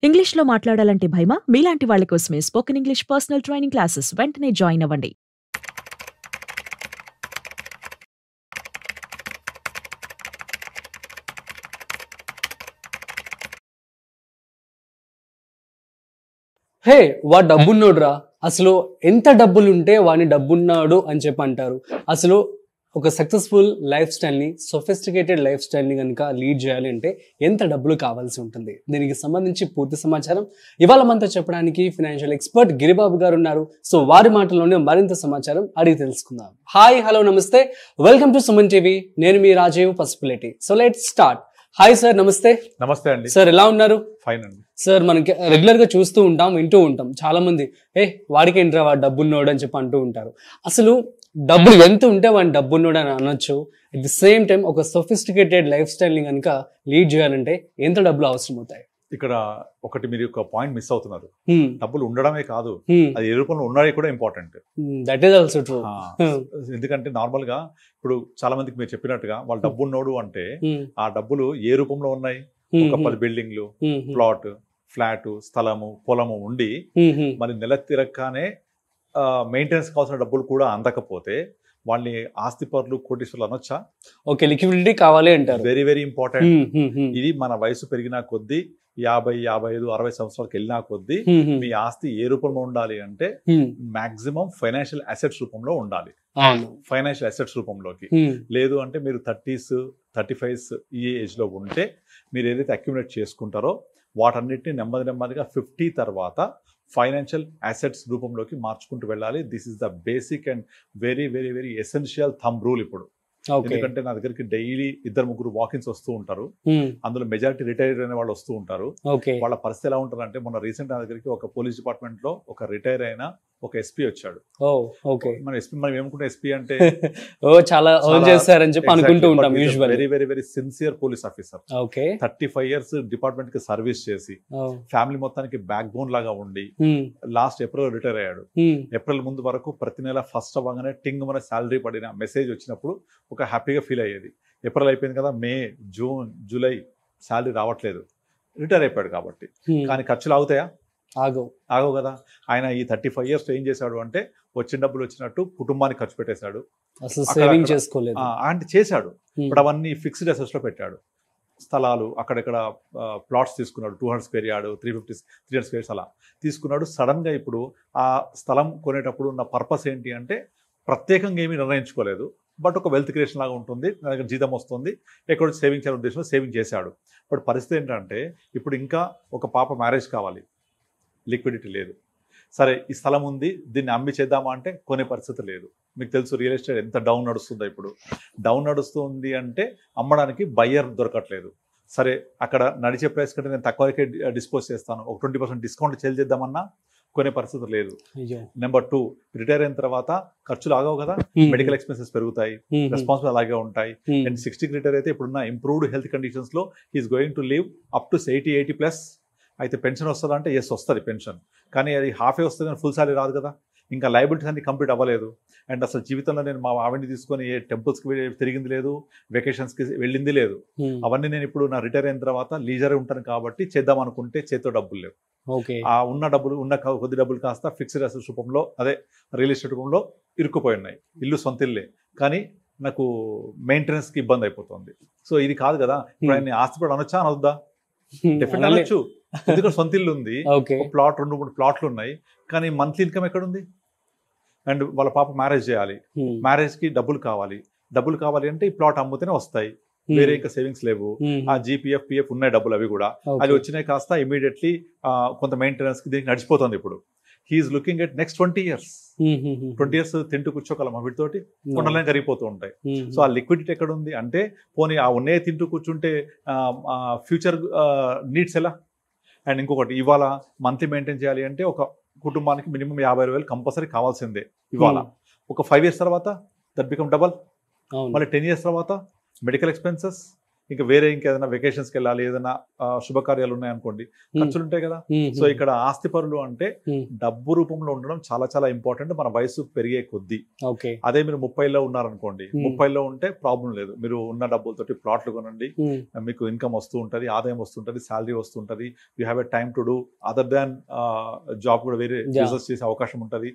ఇంగ్లీష్‌లో మాట్లాడాలంటే భయమా? మీలాంటి వాళ్ళ కోసమే spoken English personal training classes వెంటనే జాయిన్ అవ్వండి. హే వాడు డబ్బున్నోడురా. అసలు ఎంత డబ్బులుంటే వాడిని డబ్బున్నాడు అని చెప్పి అంటారు. అసలు ఒక సక్సెస్ఫుల్ లైఫ్ స్టైల్ని, సొఫిస్టికేటెడ్ లైఫ్ స్టైల్ని కనుక లీడ్ చేయాలి అంటే ఎంత డబ్బులు కావాల్సి ఉంటుంది? దీనికి సంబంధించి పూర్తి సమాచారం ఇవాళ మనతో చెప్పడానికి ఫైనాన్షియల్ ఎక్స్పర్ట్ గిరిబాబు గారు ఉన్నారు. సో వారి మాటల్లోనే మరింత సమాచారం అడిగి తెలుసుకుందాం. హాయ్, హలో, నమస్తే, వెల్కమ్ టు సుమన్ టీవీ. నేను మీ Rajeev Pasupuleti. So let's start. Hi sir, నమస్తే. నమస్తే అండి సార్, ఎలా ఉన్నారు? ఫైన్ అండి. సార్, మనకి రెగ్యులర్ గా చూస్తూ ఉంటాం, వింటూ ఉంటాం, చాలా మంది వాడికి ఏంట్రా వాడు డబ్బున్నోడు అని చెప్పి అంటూ ఉంటారు. అసలు డబ్బులు ఎంత ఉంటే వాడిని డబ్బున్నోడు అని అనొచ్చు. అట్ ది సేమ్ టైం ఒక సొఫిస్టికేటెడ్ లైఫ్ స్టైల్ ని కనుక లీడ్ చేయాలంటే ఎంత డబ్బులు అవసరం అవుతాయి? ఇక్కడ ఒకటి మీరు ఒక పాయింట్ మిస్ అవుతున్నారు. డబ్బులు ఉండడమే కాదు, అది ఏ రూపంలో ఉన్నది కూడా important. That is also true. ఎందుకంటే నార్మల్ గా ఇప్పుడు చాలా మందికి మీరు చెప్పినట్టుగా వాళ్ళు డబ్బు ఉన్నోడు అంటే ఆ డబ్బులు ఏ రూపంలో ఉన్నాయి? ఒక 10 బిల్డింగ్లు, ప్లాట్, ఫ్లాట్, స్థలము, పొలము ఉండి మరి నెల తిరగగానే మెయింటెనెన్స్ కావాల్సిన డబ్బులు కూడా అందకపోతే వాళ్ళని ఆస్తి పరులు, కోటీశ్వరులు అనొచ్చా? ఓకే, లిక్విడిటీ కావాలి అంటారు. Very very important. ఇది మన వయసు పెరిగిన కొద్దీ 50, 55, 60 సంవత్సరాలకు వెళ్ళినా కొద్దీ మీ ఆస్తి ఏ రూపంలో ఉండాలి అంటే మాక్సిమం ఫైనాన్షియల్ అసెట్స్ రూపంలో ఉండాలి. ఫైనాన్షియల్ అసెట్స్ రూపంలోకి లేదు అంటే మీరు 30s, 35s ఈ ఏజ్ లో ఉంటే మీరు ఏదైతే అక్యుములేట్ చేసుకుంటారో వాటన్నిటిని నెమ్మది నెమ్మదిగా 50 తర్వాత ఫైనాన్షియల్ అసెట్స్ రూపంలోకి మార్చుకుంటూ వెళ్ళాలి. This is the basic and very very very essential thumb rule ఇప్పుడు. ఎందుకంటే నా దగ్గరికి డైలీ 2-3 వాకిన్స్ వస్తూ ఉంటారు. అందులో మెజారిటీ రిటైర్ అయిన వాళ్ళు వస్తూ ఉంటారు. వాళ్ళ పరిస్థితి ఎలా ఉంటారు అంటే, మొన్న రీసెంట్ నా దగ్గరికి ఒక పోలీస్ డిపార్ట్మెంట్ లో ఒక రిటైర్ అయిన ఒక ఎస్పీ వచ్చాడు. మన ఎస్పీ, మనం ఏమనుకుంటే ఎస్పీ అంటే చాలా చేస్తారని చెప్పి అనుకుంటూ ఉంటాం. Very very very sincere police officer. 35 years department కి సర్వీస్ చేసి ఫ్యామిలీ మొత్తానికి బ్యాక్ బోన్ లాగా ఉండి లాస్ట్ ఏప్రిల్ రిటైర్ అయ్యాడు. ఏప్రిల్ ముందు వరకు ప్రతి నెల ఫస్ట్ అవ్వగానే టింగ్ మన శాలరీ పడిన మెసేజ్ వచ్చినప్పుడు ఒక హ్యాపీగా ఫీల్ అయ్యేది. ఏప్రిల్ అయిపోయింది కదా, మే, జూన్, జూలై శాలరీ రావట్లేదు, రిటైర్ అయిపోయాడు కాబట్టి. కానీ ఖర్చులు ఆగుతాయా? ఆగవు కదా. ఆయన ఈ 35 years ఏం చేశాడు అంటే వచ్చిన డబ్బులు వచ్చినట్టు కుటుంబానికి ఖర్చు పెట్టేశాడు, సేవింగ్ చేసుకోలేదు అంటే చేశాడు. బట్ అవన్నీ ఫిక్స్డ్ అసెట్స్ లో పెట్టాడు. స్థలాలు అక్కడెక్కడ ప్లాట్స్ తీసుకున్నాడు, 200 square yard, 300 squares అలా తీసుకున్నాడు. సడన్ గా ఇప్పుడు ఆ స్థలం కొనేటప్పుడు ఉన్న పర్పస్ ఏంటి అంటే ప్రత్యేకంగా ఏమీ నిర్ణయించుకోలేదు, బట్ ఒక వెల్త్ క్రియేషన్ లాగా ఉంటుంది, నా దగ్గర జీతం వస్తుంది, ఎక్కడ సేవింగ్ చేయాలనే ఉద్దేశంలో సేవింగ్ చేశాడు. బట్ పరిస్థితి ఏంటంటే ఇప్పుడు ఇంకా ఒక పాప మ్యారేజ్ కావాలి, లిక్విడిటీ లేదు. సరే ఈ స్థలం ఉంది, దీన్ని అమ్మి చేద్దామా అంటే కొనే పరిస్థితి లేదు. మీకు తెలుసు రియల్ ఎస్టేట్ ఎంత డౌన్ నడుస్తుందో. ఇప్పుడు డౌన్ నడుస్తుంది అంటే అమ్మడానికి బయ్యర్ దొరకట్లేదు. సరే అక్కడ నడిచే ప్రైస్ కంటే నేను తక్కువకే డిస్పోజ్ చేస్తాను, ఒక 20% డిస్కౌంట్ సేల్ చేద్దామన్నా కొనే పరిస్థితి లేదు. నెంబర్ 2, రిటైర్ అయిన తర్వాత ఖర్చులు ఆగవు కదా, మెడికల్ ఎక్స్పెన్సెస్ పెరుగుతాయి, రెస్పాన్సిబుల్ అలాగే ఉంటాయి. అండ్ 60 రిటైర్ అయితే ఇప్పుడున్న ఇంప్రూవ్డ్ హెల్త్ కండిషన్స్ లో he's going to live up to 80+ అయితే పెన్షన్ వస్తుందా అంటే ఎస్ వస్తుంది పెన్షన్, కానీ అది హాఫే వస్తుంది కానీ ఫుల్ సాలరీ రాదు కదా. ఇంకా లయబిలిటీస్ అన్ని కంప్లీట్ అవ్వలేదు. అండ్ అసలు జీవితంలో నేను మా ఆవిడని తీసుకొని ఏ టెంపుల్స్కి తిరిగింది లేదు, వెకేషన్స్కి వెళ్ళింది లేదు. అవన్నీ నేను ఇప్పుడు నా రిటైర్ అయిన తర్వాత లీజర్ ఉంటాను కాబట్టి చేద్దాం అనుకుంటే చేతితో డబ్బులు లేవు. ఆ ఉన్న కొద్ది డబ్బులు కాస్త ఫిక్స్డ్ అసెట్స్ రూపంలో, అదే రియల్ ఎస్టేట్ రూపంలో ఇరుక్కుపోయి ఉన్నాయి. ఇల్లు సొంత ఇల్లే కానీ నాకు మెయింటెనెన్స్కి ఇబ్బంది అయిపోతుంది. సో ఇది కాదు కదా. ఇప్పుడు ఆయన ఆస్తిపడి అనొచ్చా అనొద్దా? డెఫినెట్ అనొచ్చు, ఎందుకంటే సొంత ఇల్లు ఉంది, ప్లాట్ 2-3 ప్లాట్లు ఉన్నాయి, కానీ మంత్లీ ఇన్కమ్ ఎక్కడుంది? అండ్ వాళ్ళ పాప మ్యారేజ్ చేయాలి, మ్యారేజ్ కి డబ్బులు కావాలి అంటే ఈ ప్లాట్ అమ్ముతేనే వస్తాయి, వేరే ఇంకా సేవింగ్స్ లేవు. ఆ జీపీఎఫ్, పిఎఫ్ ఉన్నాయి డబ్బులు, అవి కూడా అవి వచ్చినాయి కాస్త ఇమీడియట్లీ కొంత మెయింటెనెన్స్ కి దీనికి నడిచిపోతుంది. ఇప్పుడు he's looking at next 20 years. 20 years తింటూ కూర్చోగలం వీటితోటి, కొండలని కరిగిపోతూ ఉంటాయి. సో ఆ లిక్విడిటీ ఎక్కడ ఉంది అంటే పోనీ ఆ ఉన్నే తింటూ కూర్చుంటే ఫ్యూచర్ నీడ్స్ ఎలా? అండ్ ఇంకొకటి, ఇవాళ మంత్లీ మెయింటైన్ చేయాలి అంటే ఒక కుటుంబానికి మినిమం 50,000 కంపల్సరీ కావాల్సిందే ఇవాళ. ఒక 5 years తర్వాత దట్ బికమ్ డబల్, మళ్ళీ 10 years తర్వాత మెడికల్ ఎక్స్పెన్సెస్, ఇంకా వేరే ఇంకేదైనా వెకేషన్స్కి వెళ్ళాలి, ఏదైనా శుభకార్యాలు ఉన్నాయనుకోండి, ఖర్చులు ఉంటాయి కదా. సో ఇక్కడ ఆస్తిపరులు అంటే డబ్బు రూపంలో ఉండడం చాలా చాలా ఇంపార్టెంట్ మన వయసు పెరిగే కొద్దీ. అదే మీరు 30లో ఉన్నారనుకోండి, 30లో ఉంటే ప్రాబ్లం లేదు, మీరు ఉన్న డబ్బులతోటి ప్లాట్లు కొనండి, మీకు ఇన్కమ్ వస్తూ ఉంటుంది, ఆదాయం వస్తుంటుంది, శాలరీ వస్తుంటుంది, you have a time to do other than job కూడా వేరే బిజినెస్ చేసే అవకాశం ఉంటుంది,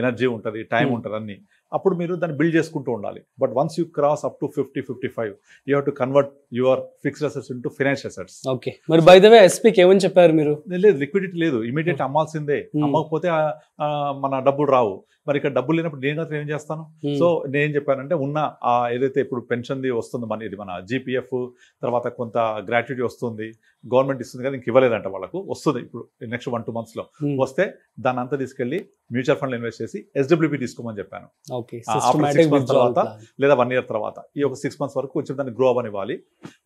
ఎనర్జీ ఉంటుంది, టైం ఉంటుంది అన్ని. అప్పుడు మీరు దాన్ని బిల్డ్ చేసుకుంటూ ఉండాలి. But once you cross up to 50-55 you have to convert your fixed assets into financial assets. Okay, మరి బై ద వే ఎస్పీకి ఏమని చెప్పారు మీరు? లేదు, లిక్విడిటీ లేదు, ఇమీడియట్ అమ్మాల్సిందే, అమ్మకపోతే మన డబ్బులు రావు. మరి ఇక్కడ డబ్బులు లేనప్పుడు నేను ఏం చేస్తాను? సో నేను చెప్పానంటే ఉన్న ఏదైతే ఇప్పుడు పెన్షన్ది వస్తుంది మన ఇది మన జీపీఎఫ్, తర్వాత కొంత గ్రాట్యుటీ వస్తుంది, గవర్నమెంట్ ఇస్తుంది కదా, ఇంక ఇవ్వలేదంట వాళ్ళకు, వస్తుంది ఇప్పుడు నెక్స్ట్ 1-2 monthsలో వస్తే దాన్ని అంతా తీసుకెళ్లి మ్యూచువల్ ఫండ్లో ఇన్వెస్ట్ చేసి SWP తీసుకోమని చెప్పాను. 6 months తర్వాత లేదా 1 year తర్వాత ఈ ఒక 6 months వరకు కొంచెం దాన్ని గ్రో అవ్వనివ్వాలి.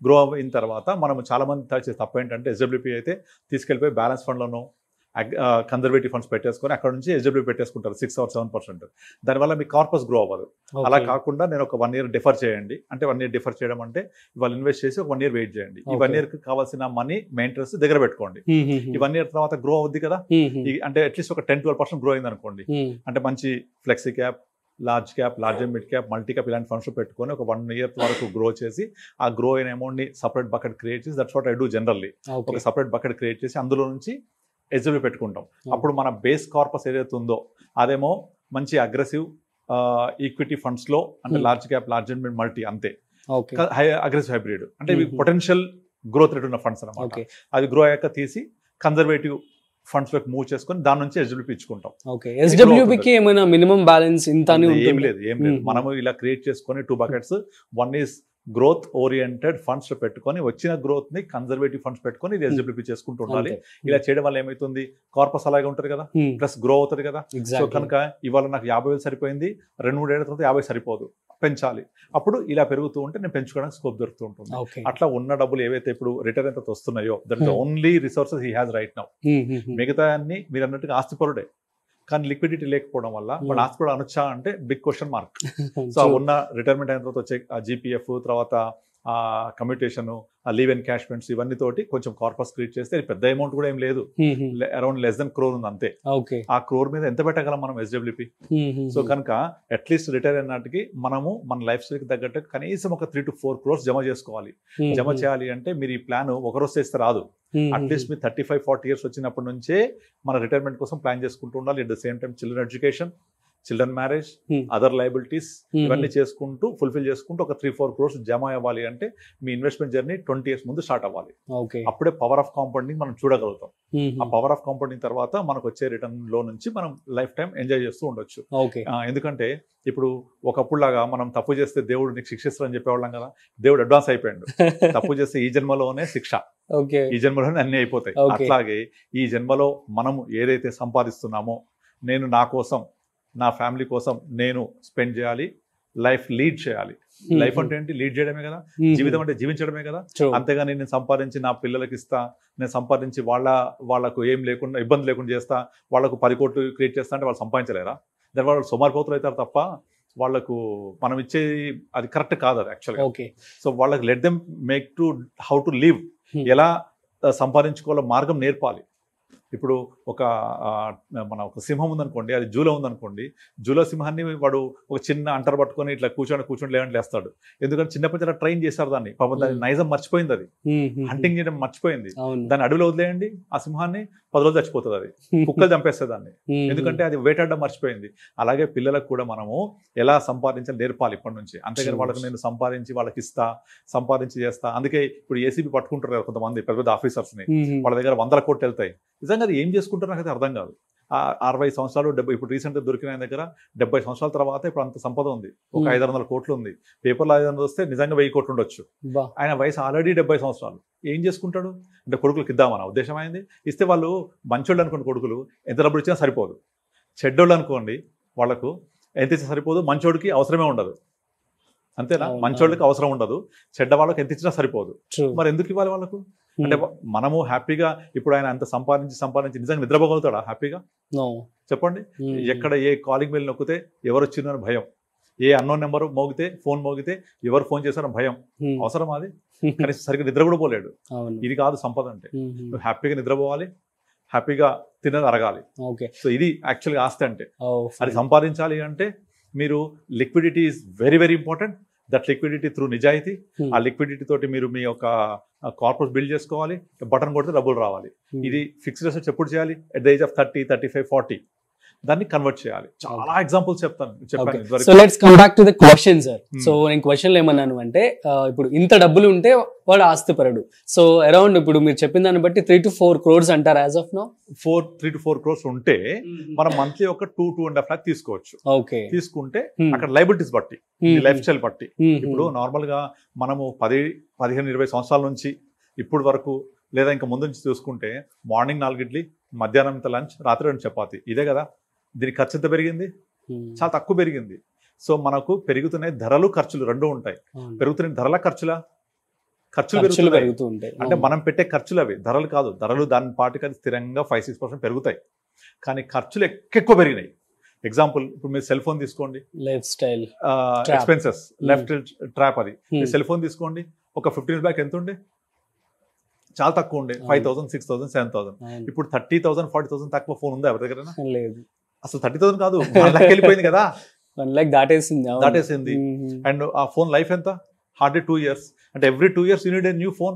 గ్రో అయిన తర్వాత మనం చాలా మంది చేసే తప్పు ఏంటంటే SWP అయితే తీసుకెళ్ళిపోయి బ్యాలెన్స్ ఫండ్లోనూ కన్జర్వేటివ్ ఫండ్స్ పెట్టేసుకొని అక్కడ నుంచి SWP పెట్టేసుకుంటారు 6 or 7%. దానివల్ల మీ కార్పస్ గ్రో అవ్వదు. అలా కాకుండా నేను ఒక 1 year డిఫర్ చేయండి, అంటే 1 year డిఫర్ చేయడం అంటే ఇవాళ ఇన్వెస్ట్ చేసి ఒక 1 year వెయిట్ చేయండి. ఈ 1 year కి కావాల్సిన మనీ మెయింటెనెన్స్ దగ్గర పెట్టుకోండి. ఈ 1 year తర్వాత గ్రో అవుద్ది కదా, అంటే అట్లీస్ట్ ఒక 10-12% గ్రో అయింది అనుకోండి, అంటే మంచి flexi cap, large cap, large and mid cap, multi cap ఇలాంటి ఫండ్స్ పెట్టుకొని ఒక 1 year వరకు గ్రో చేసి ఆ గ్రో అయిన అమౌంట్ని సపరేట్ బకెట్ క్రియేట్ చేసి, that's what I do generally. ఒక సపరేట్ బకెట్ క్రియేట్ చేసి అందులో నుంచి SWP పెట్టుకుంటాం. అప్పుడు మన బేస్ కార్పస్ ఏదైతే ఉందో అదేమో మంచి అగ్రెసివ్ ఈక్విటీ ఫండ్స్లో, అంటే large cap, large and mid, multi అంతే, అగ్రెసివ్ హైబ్రిడ్ అంటే ఇవి పొటెన్షియల్ గ్రోత్ రేట్ ఉన్న ఫండ్స్ అనమాట. అది గ్రో అయ్యాక తీసి కన్జర్వేటివ్ ఫండ్స్ లోకి మూవ్ చేసుకొని దాని నుంచి SWP ఇచ్చుకుంటాం. SWPకి ఏమైనా మినిమం బ్యాలెన్స్ ఇంత ఏం లేదు. మనము ఇలా క్రియేట్ చేసుకొని 2 buckets, one is growth oriented funds పెట్టుకొని వచ్చిన గ్రోత్ ని కన్జర్వేటివ్ ఫండ్స్ పెట్టుకొని ఇది SWP చేసుకుంటూ ఉండాలి. ఇలా చేయడం వల్ల ఏమైతుంది, కార్పస్ అలాగే ఉంటుంది కదా, ప్లస్ గ్రో అవుతుంది కదా. సో కనుక ఇవాళ నాకు 50,000 సరిపోయింది, 2-3 ఏళ్ల తర్వాత 50 సరిపోదు, పెంచాలి. అప్పుడు ఇలా పెరుగుతూ ఉంటే నేను పెంచుకోవడానికి స్కోప్ దొరుకుతూ ఉంటుంది. అట్లా ఉన్న డబ్బులు ఏవైతే ఇప్పుడు రిటర్న్ ఎంత వస్తున్నాయో that the only resources he has right now. మిగతా అన్ని మీరు అన్నట్టుగా ఆస్తిపరుడే, కానీ లిక్విడిటీ లేకపోవడం వల్ల వాళ్ళు ఆస్తిపరుడు అనొచ్చా అంటే బిగ్ క్వశ్చన్ మార్క్. సో ఉన్న రిటైర్మెంట్ అయిన తర్వాత వచ్చే జీపీఎఫ్, తర్వాత commutation, leave and cash funds, ఇవన్నీ తోటి కొంచెం కార్పస్ క్రియేట్ చేస్తే పెద్ద అమౌంట్ కూడా ఏం లేదు, అరౌండ్ less than crore ఉంది అంతే. ఆ క్రోర్ మీద ఎంత పెట్టగలం మనం SWP? సో కనుక అట్లీస్ట్ రిటైర్ అయినట్టుకి మనము మన లైఫ్ స్టైల్కి తగ్గట్టు కనీసం ఒక 3 to 4 crores జమ చేసుకోవాలి. జమ చేయాలి అంటే మీరు ఈ ప్లాన్ ఒకరోజు చేస్తే రాదు, అట్లీస్ట్ మీరు 35-40 years వచ్చినప్పటి నుంచే మన రిటైర్మెంట్ కోసం ప్లాన్ చేసుకుంటూ ఉండాలి. At the same time children education, children marriage, other liabilities ఇవన్నీ చేసుకుంటూ ఫుల్ఫిల్ చేసుకుంటూ ఒక 3-4 crores జమ అవ్వాలి అంటే మీ ఇన్వెస్ట్మెంట్ జర్నీ 20 years ముందు స్టార్ట్ అవ్వాలి. అప్పుడే పవర్ ఆఫ్ కాంపౌండింగ్ మనం చూడగలుగుతాం. ఆ పవర్ ఆఫ్ కాంపౌండింగ్ తర్వాత మనకు వచ్చే రిటర్న్ లో నుంచి మనం లైఫ్ టైం ఎంజాయ్ చేస్తూ ఉండొచ్చు. ఎందుకంటే ఇప్పుడు ఒకప్పుడు లాగా మనం తప్పు చేస్తే దేవుడు నీకు శిక్షిస్తారని చెప్పేవాళ్ళం కదా, దేవుడు అడ్వాన్స్ అయిపోయాడు. తప్పు చేస్తే ఈ జన్మలోనే శిక్ష, ఈ జన్మలోనే అన్ని అయిపోతాయి. అట్లాగే ఈ జన్మలో మనము ఏదైతే సంపాదిస్తున్నామో, నేను నా కోసం, నా ఫ్యామిలీ కోసం నేను స్పెండ్ చేయాలి, లైఫ్ లీడ్ చేయాలి. లైఫ్ అంటే ఏంటి? లీడ్ చేయడమే కదా, జీవితం అంటే జీవించడమే కదా. అంతేగాని నేను సంపాదించి నా పిల్లలకి ఇస్తా, నేను సంపాదించి వాళ్ళకు ఏం లేకుండా ఇబ్బంది లేకుండా చేస్తా, వాళ్ళకు 10 కోట్లు క్రియేట్ చేస్తా అంటే వాళ్ళు సంపాదించలేరా? దాని వాళ్ళు సోమారిపోతులు అవుతారు తప్ప వాళ్ళకు మనం ఇచ్చేది అది కరెక్ట్ కాదు అది యాక్చువల్గా. సో వాళ్ళకి let them make to how to live, ఎలా సంపాదించుకోవాలో మార్గం నేర్పాలి. ఇప్పుడు మన ఒక సింహం ఉందనుకోండి, అది జూలో ఉందనుకోండి, జూలో సింహాన్ని వాడు ఒక చిన్న అంటర్ పట్టుకొని ఇట్లా కూర్చొని లేస్తాడు. ఎందుకంటే చిన్నప్పటి నుంచి ట్రైన్ చేశారు దాన్ని, పాపం దాని నైజం మర్చిపోయింది, అది హంటింగ్ చేయడం మర్చిపోయింది. దాన్ని అడవిలో వదిలేయండి, ఆ సింహాన్ని 10 రోజులు చచ్చిపోతుంది, అది కుక్కలు చంపేస్తుంది దాన్ని, ఎందుకంటే అది వేటాడడం మర్చిపోయింది. అలాగే పిల్లలకు కూడా మనము ఎలా సంపాదించాలి నేర్పాలి ఇప్పటి నుంచి. అంతేగాని వాళ్ళకి నేను సంపాదించి వాళ్ళకి ఇస్తా, సంపాదించి చేస్తా. అందుకే ఇప్పుడు ఏసీబీ పట్టుకుంటారు కదా కొంతమంది పెద్ద ఆఫీసర్స్ని, వాళ్ళ దగ్గర 100 కోట్లు వెళ్తాయి. నిజంగా అది ఏం చేసుకుంటారు నాకు అర్థం కాదు. 60 సంవత్సరాలు 70, ఇప్పుడు రీసెంట్గా దొరికిన ఆయన దగ్గర 70 సంవత్సరాల తర్వాత ఇప్పుడు అంత సంపద ఉంది, ఒక 500 కోట్లు ఉంది. పేపర్లో 500 వస్తే నిజంగా 1000 కోట్లు ఉండొచ్చు. ఆయన వయసు ఆల్రెడీ 70 సంవత్సరాలు. ఏం చేసుకుంటాడు అంటే కొడుకులకు ఇద్దామన్న ఉద్దేశం అయింది. ఇస్తే వాళ్ళు మంచోళ్ళు అనుకోండి, కొడుకులు ఎంత డబ్బులు ఇచ్చినా సరిపోదు. చెడ్డోళ్ళు అనుకోండి, వాళ్ళకు ఎంత ఇచ్చినా సరిపోదు, మంచోడికి అవసరమే ఉండదు. అంతేనా? మంచోళ్ళకి అవసరం ఉండదు, చెడ్డ వాళ్ళకి ఎంత ఇచ్చినా సరిపోదు. మరి ఎందుకు ఇవ్వాలి వాళ్ళకు? అంటే మనము హ్యాపీగా ఇప్పుడు ఆయన అంత సంపాదించి నిజంగా నిద్రపోగలుగుతాడా హ్యాపీగా? చెప్పండి. ఎక్కడ ఏ కాలింగ్ బెల్ నొక్కితే ఎవరు వచ్చిందని భయం, ఏ అన్నోన్ నెంబర్ మోగితే ఫోన్ మోగితే ఎవరు ఫోన్ చేశారని భయం. అవసరం అది? కనీసం సరిగ్గా నిద్ర కూడా పోలేడు. అవును. ఇది కాదు సంపద అంటే. నువ్వు హ్యాపీగా నిద్రపోవాలి, హ్యాపీగా తినది అరగాలి. ఓకే. సో ఇది యాక్చువల్గా ఆస్తి అంటే. అది సంపాదించాలి అంటే మీరు liquidity is very very important. That liquidity through నిజాయితీ. ఆ లిక్విడిటీ తోటి మీరు మీ యొక్క కార్పొరేట్ బిల్డ్ చేసుకోవాలి. బటన్ కొడితే డబ్బులు రావాలి. ఇది ఫిక్స్డ్ అసెట్స్ ఎప్పుడు చేయాలి? ఎట్ ద ఏజ్ ఆఫ్ 30, 35, 40 దాన్ని కన్వర్ట్ చేయాలి. చాలా ఎగ్జాంపుల్స్ చెప్పాను. So let's come back to the question sir. So నేను క్వశ్చన్ ఏమన్నాను అంటే ఇప్పుడు ఇంత డబ్బులు ఉంటే వాడు ఆస్తిపరుడు. సో అరౌండ్ ఇప్పుడు మీరు చెప్పిన దాన్ని బట్టి 3 to 4 crores అంటారు as of now. 3 to 4 crores ఉంటే మనం మంత్లీ ఒక 2.5 lakh తీసుకోవచ్చు. ఓకే. తీసుకుంటే అక్కడ లైబిలిటీస్ బట్టి, లైఫ్ స్టైల్ బట్టి. ఇప్పుడు నార్మల్ గా మనము 10, 15, 20 సంవత్సరాల నుంచి ఇప్పుడు వరకు లేదా ఇంకా ముందు నుంచి చూసుకుంటే మార్నింగ్ 4 ఇడ్లీ, మధ్యాహ్నం ఇంత లంచ్, రాత్రి 2 చపాతి, ఇదే కదా. దీని ఖర్చు ఎంత పెరిగింది? చాలా తక్కువ పెరిగింది. సో మనకు పెరుగుతున్నాయి ధరలు, ఖర్చులు రెండు ఉంటాయి. పెరుగుతున్నాయి ధరల, ఖర్చులు పెరుగుతుంటాయి. అంటే మనం పెట్టే ఖర్చులు అవి, ధరలు కాదు. ధరలు దాని పాటికి అది స్థిరంగా 5-6% పెరుగుతాయి. కానీ ఖర్చులు ఎక్కువ పెరిగినాయి. ఎగ్జాంపుల్ ఇప్పుడు మీరు సెల్ ఫోన్ తీసుకోండి, life style expenses, left trap. అది సెల్ ఫోన్ తీసుకోండి, ఒక 15 years బ్యాక్ ఎంత ఉండే? చాలా తక్కువ ఉండే, 5,000, 6,000, 7,000. ఇప్పుడు 30,000, 40,000 తక్కువ ఫోన్ ఉందా ఎవరి దగ్గర? లేదు. అసలు 30,000 కాదు, 1 lakh వెళ్ళిపోయింది కదా. 1 lakh దాటేసింది. అండ్ ఆ ఫోన్ లైఫ్ ఎంత? Hardly 2 years. అంటే every 2 years you need a new phone.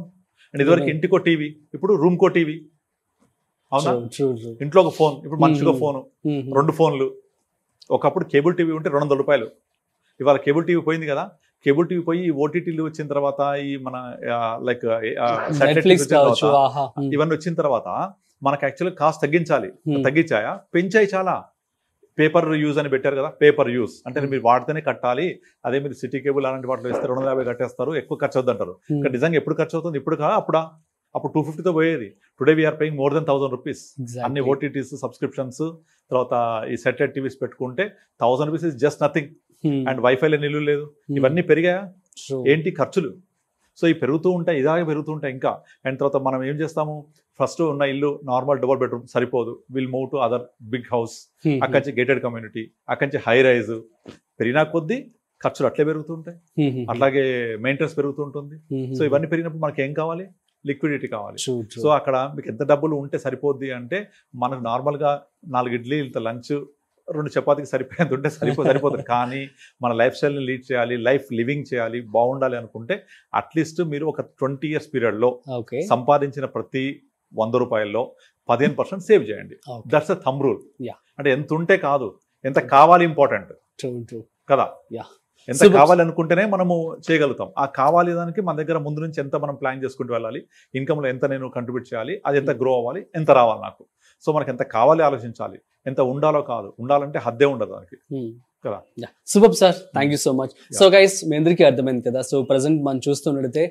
And ఇదివరకు ఇంటికో టీవీ, ఇప్పుడు రూమ్ కో టీవీ. అవునా? ఇంట్లో ఒక ఫోన్, ఇప్పుడు మనిషికో ఫోను, 2 phones. ఒకప్పుడు కేబుల్ టీవీ ఉంటే 200 రూపాయలు. ఇవాళ కేబుల్ టీవీ పోయింది కదా. కేబుల్ టీవీ పోయి ఓటీటీలు వచ్చిన తర్వాత, ఈ మన లైక్ ఇవన్నీ వచ్చిన తర్వాత మనకు యాక్చువల్గా కాస్ట్ తగ్గించాయా? పెంచాయి చాలా. పేపర్ యూజ్ అని పెట్టారు కదా, పేపర్ యూజ్ అంటే మీరు వాడితేనే కట్టాలి. అదే మీరు సిటీ కేబుల్ అలాంటి వాటిలో వేస్తే 250 కట్టేస్తారు, ఎక్కువ ఖర్చు అవుతుంది అంటారు. ఇక్కడ నిజంగా ఎప్పుడు ఖర్చు అవుతుంది? ఇప్పుడు కాదు, అప్పుడు 250తో పోయేది. Today we are paying more than 1,000 rupees. అన్ని ఓటీటీస్, సబ్స్క్రిప్షన్స్, తర్వాత ఈ సెటిలైట్ టీవీస్ పెట్టుకుంటే 1,000 rupees is just nothing. And వైఫైలో నిల్లు లేదు. ఇవన్నీ పెరిగాయా? ఏంటి? ఖర్చులు. సో ఇవి పెరుగుతూ ఉంటాయి, ఇలాగే పెరుగుతూ ఉంటాయి ఇంకా. అండ్ తర్వాత మనం ఏం చేస్తాము? ఫస్ట్ ఉన్న ఇల్లు నార్మల్ డబుల్ బెడ్రూమ్ సరిపోదు, will move to other big house. అక్కడి నుంచి గేటెడ్ కమ్యూనిటీ, అక్కడి నుంచి హై రైజ్. పెరిగినా కొద్దీ ఖర్చులు అట్లే పెరుగుతూ ఉంటాయి, అట్లాగే మెయింటెనెన్స్ పెరుగుతూ ఉంటుంది. సో ఇవన్నీ పెరిగినప్పుడు మనకి ఏం కావాలి? లిక్విడిటీ కావాలి. సో అక్కడ మీకు ఎంత డబ్బులు ఉంటే సరిపోద్ది అంటే, మనకు నార్మల్గా 4 ఇడ్లీ, ఇంత లంచ్, 2 చపాతీకి సరిపోయేంత ఉంటే సరిపోతుంది. కానీ మన లైఫ్ స్టైల్ని లీడ్ చేయాలి, లైఫ్ లివింగ్ చేయాలి, బాగుండాలి అనుకుంటే అట్లీస్ట్ మీరు ఒక 20 years పీరియడ్లో సంపాదించిన ప్రతి 100 రూపాయల్లో 15% సేవ్ చేయండి. That's a thumb rule. అంటే ఎంత ఉంటే కాదు, ఎంత కావాలి ఇంపార్టెంట్ కదా. ఎంత కావాలి అనుకుంటేనే మనము చేయగలుగుతాం. ఆ కావాలి దానికి మన దగ్గర ముందు నుంచి ఎంత మనం ప్లాన్ చేసుకుంటూ వెళ్ళాలి, ఇన్కమ్లో ఎంత నేను కంట్రిబ్యూట్ చేయాలి, అది ఎంత గ్రో అవ్వాలి, ఎంత రావాలి నాకు. సో మనకి ఎంత కావాలి ఆలోచించాలి, ఎంత ఉండాలో కాదు. ఉండాలంటే హద్దే ఉండదు దానికి కదా. Super sir, thank you so much. So guys, మీ అందరికీ అర్థమైంది కదా. సో ప్రజెంట్ మనం చూస్తున్నట్టయితే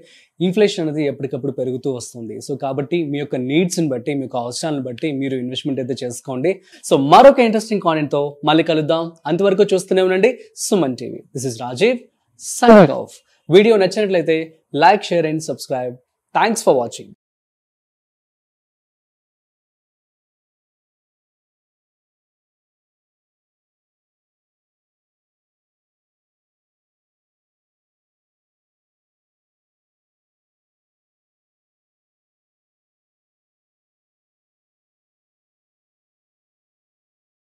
ఇన్ఫ్లేషన్ అనేది ఎప్పటికప్పుడు పెరుగుతూ వస్తుంది. సో కాబట్టి మీ యొక్క నీడ్స్ని బట్టి, మీ యొక్క అవసరాలను బట్టి మీరు ఇన్వెస్ట్మెంట్ అయితే చేసుకోండి. సో మరొక ఇంట్రెస్టింగ్ కాంటెంట్తో మళ్ళీ కలుద్దాం. అంతవరకు చూస్తూనే ఉండండి Suman TV. This is Rajeev signing off. Video నచ్చినట్లయితే like, share and subscribe. Thanks for watching.